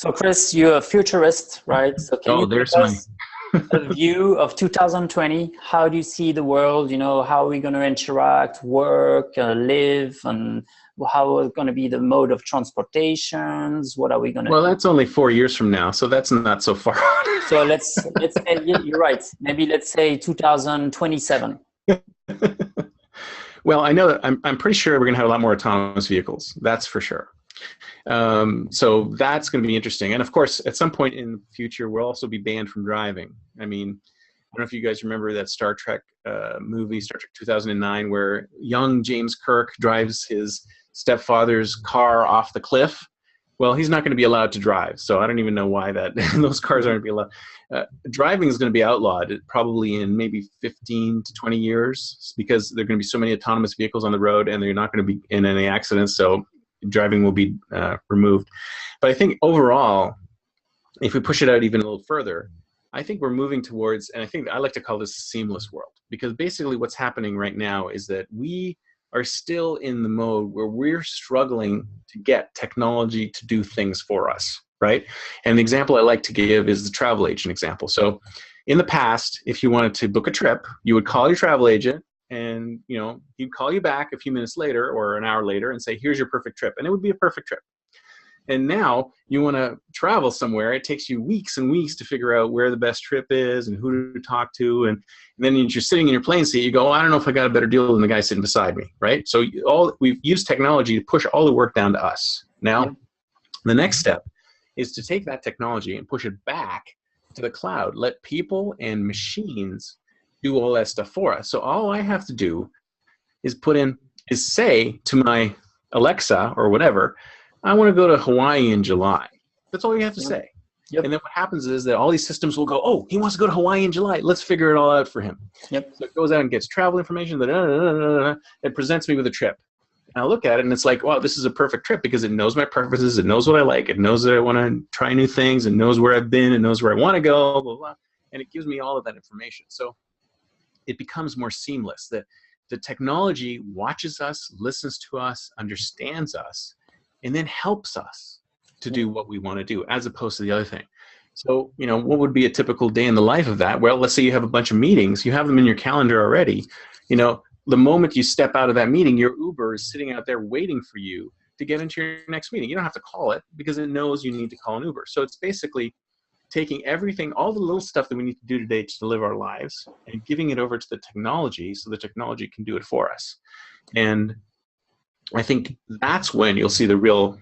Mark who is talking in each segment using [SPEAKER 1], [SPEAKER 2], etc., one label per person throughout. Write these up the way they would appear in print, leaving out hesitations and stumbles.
[SPEAKER 1] So Chris, you're a futurist, right? So can you
[SPEAKER 2] Oh,
[SPEAKER 1] give
[SPEAKER 2] there's my.
[SPEAKER 1] us a view of 2020? How do you see the world? How are we going to interact, work, live, and how are going to be the mode of transportations? What are we going to
[SPEAKER 2] Well,
[SPEAKER 1] eat?
[SPEAKER 2] that's only 4 years from now, so that's not so far.
[SPEAKER 1] So let's say you're right. Maybe let's say 2027.
[SPEAKER 2] Well, I know that I'm pretty sure we're going to have a lot more autonomous vehicles. That's for sure. So that's going to be interesting. And of course, at some point in the future, we'll also be banned from driving. I mean, I don't know if you guys remember that Star Trek movie, Star Trek 2009, where young James Kirk drives his stepfather's car off the cliff. Well, he's not going to be allowed to drive. So I don't even know why that those cars aren't going to be allowed. Driving is going to be outlawed probably in maybe 15 to 20 years because there are going to be so many autonomous vehicles on the road and they're not going to be in any accidents. So driving will be removed. But I think overall, if we push it out even a little further, I think we're moving towards, and I think I like to call this a seamless world, because basically what's happening right now is that we are still in the mode where we're struggling to get technology to do things for us, right? And the example I like to give is the travel agent example. So in the past, if you wanted to book a trip, you would call your travel agent and he'd call you back a few minutes later or an hour later and say, here's your perfect trip. And it would be a perfect trip. And now you want to travel somewhere, it takes you weeks and weeks to figure out where the best trip is and who to talk to. And then you're sitting in your plane seat, you go, oh, I don't know if I got a better deal than the guy sitting beside me, right? So we've used technology to push all the work down to us. Now, the next step is to take that technology and push it back to the cloud. Let people and machines do all that stuff for us. So all I have to do is say to my Alexa or whatever, I want to go to Hawaii in July. That's all you have to say.
[SPEAKER 1] Yep.
[SPEAKER 2] And then what happens is that all these systems will go, oh, he wants to go to Hawaii in July. Let's figure it all out for him.
[SPEAKER 1] Yep.
[SPEAKER 2] So it goes out and gets travel information. It presents me with a trip. And I look at it and it's like, wow, this is a perfect trip because it knows my preferences. It knows what I like. It knows that I want to try new things. It knows where I've been. It knows where I want to go, blah, blah, blah. And it gives me all of that information. So it becomes more seamless. That the technology watches us, listens to us, understands us, and then helps us to do what we want to do, as opposed to the other thing. So, what would be a typical day in the life of that? Well, let's say you have a bunch of meetings. You have them in your calendar already. The moment you step out of that meeting, your Uber is sitting out there waiting for you to get into your next meeting. You don't have to call it because it knows you need to call an Uber. So it's basically taking everything, all the little stuff that we need to do today to live our lives, and giving it over to the technology so the technology can do it for us. And I think that's when you'll see the real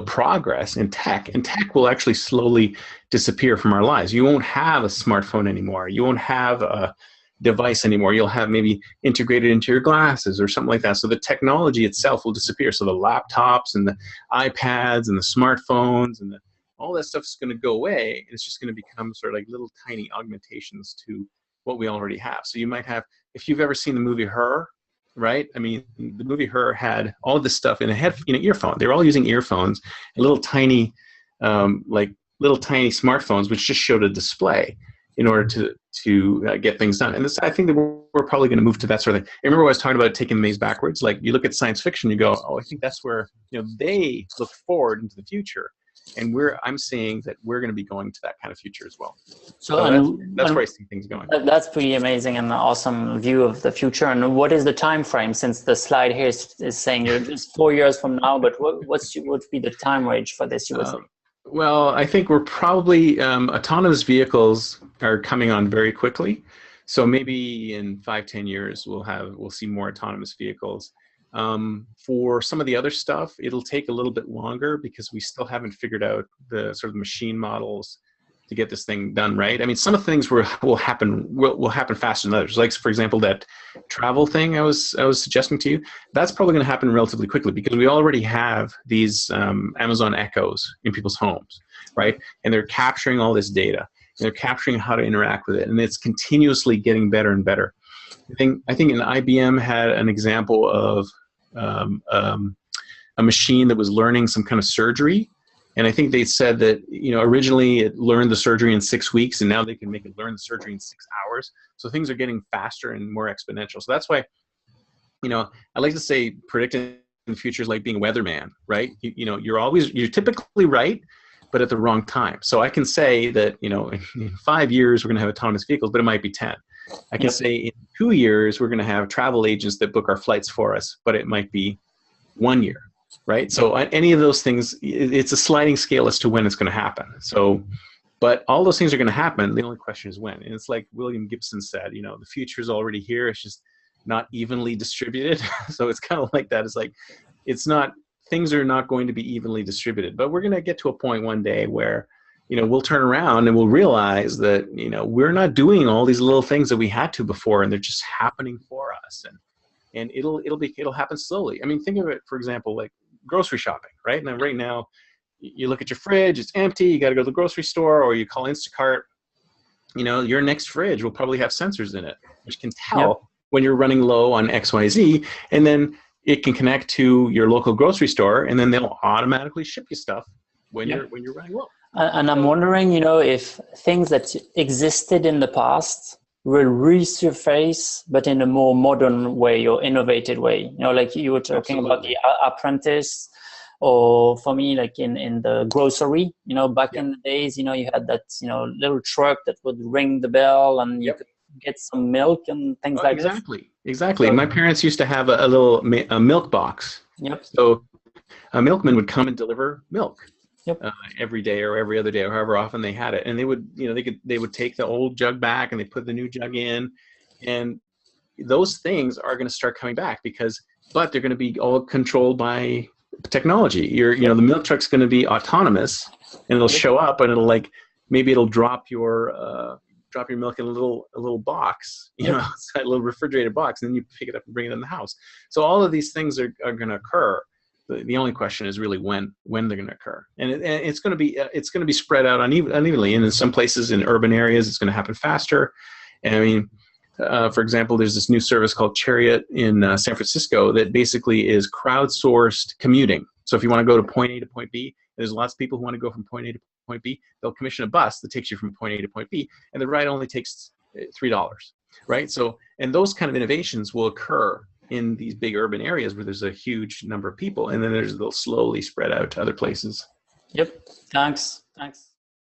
[SPEAKER 2] progress in tech, and tech will actually slowly disappear from our lives. You won't have a smartphone anymore. You won't have a device anymore. You'll have maybe integrated into your glasses or something like that. So the technology itself will disappear. So the laptops and the iPads and the smartphones and all that stuff is going to go away. And it's just going to become sort of like little tiny augmentations to what we already have. So you might have, if you've ever seen the movie Her, right? I mean, the movie Her had all of this stuff in a earphone. They were all using earphones, and little tiny smartphones, which just showed a display in order to get things done. And I think that we're probably going to move to that sort of thing. I remember I was talking about taking things backwards. Like you look at science fiction, you go, oh, I think that's where they look forward into the future, and I'm seeing that we're going to be going to that kind of future as well. So that's where I see things going.
[SPEAKER 1] That's pretty amazing and an awesome view of the future. And what is the time frame? Since the slide here is saying you're just 4 years from now, but what would be the time range for this, you would say?
[SPEAKER 2] Well, I think we're probably autonomous vehicles are coming on very quickly. So maybe in 5-10 years we'll see more autonomous vehicles. For some of the other stuff, it'll take a little bit longer because we still haven't figured out the sort of machine models to get this thing done right. I mean, some of the things will happen faster than others. Like, for example, that travel thing I was suggesting to you, that's probably going to happen relatively quickly because we already have these Amazon Echoes in people's homes, right? And they're capturing all this data. And they're capturing how to interact with it, and it's continuously getting better and better. I think IBM had an example of a machine that was learning some kind of surgery. And I think they said that, originally it learned the surgery in 6 weeks, and now they can make it learn the surgery in 6 hours. So things are getting faster and more exponential. So that's why, I like to say predicting the future is like being a weatherman, right? You're typically right, but at the wrong time. So I can say that, you know, in 5 years, we're going to have autonomous vehicles, but it might be 10. I can say in 2 years, we're going to have travel agents that book our flights for us, but it might be 1 year, right? So any of those things, it's a sliding scale as to when it's going to happen. So, but all those things are going to happen. The only question is when. And it's like William Gibson said, you know, the future is already here. It's just not evenly distributed. So it's kind of like that. It's like, it's not, things are not going to be evenly distributed, but we're going to get to a point one day where, you know, we'll turn around and we'll realize that, you know, we're not doing all these little things that we had to before, and they're just happening for us. And it'll happen slowly. I mean, think of it, for example, like grocery shopping, right? And right now, you look at your fridge, it's empty, you got to go to the grocery store, or you call Instacart. You know, your next fridge will probably have sensors in it, which can tell when you're running low on XYZ, and then it can connect to your local grocery store, and then they'll automatically ship you stuff when you're running low.
[SPEAKER 1] And I'm wondering, you know, if things that existed in the past will resurface, but in a more modern way or innovative way. You know, like you were talking about the apprentice, or for me, like in the grocery, you know, back in the days, you know, you had that, you know, little truck that would ring the bell and you could get some milk and things like that.
[SPEAKER 2] Exactly. So, my parents used to have a little milk box. So a milkman would come and deliver milk every day or every other day or however often they had it. And they would, you know, they would take the old jug back and they put the new jug in. And those things are going to start coming back but they're going to be all controlled by technology. You know, the milk truck's going to be autonomous, and it'll show up and it'll maybe it'll drop your milk in a little box, you know, a little refrigerated box, and then you pick it up and bring it in the house. So all of these things are going to occur. The only question is really when they're going to occur, and it's going to be spread out unevenly. And in some places, in urban areas, it's going to happen faster. And I mean, for example, there's this new service called Chariot in San Francisco that basically is crowdsourced commuting. So if you want to go to point A to point B, there's lots of people who want to go from point A to point B. They'll commission a bus that takes you from point A to point B, and the ride only takes $3, right? So, and those kind of innovations will occur in these big urban areas where there's a huge number of people, and then they'll slowly spread out to other places.
[SPEAKER 1] Thanks.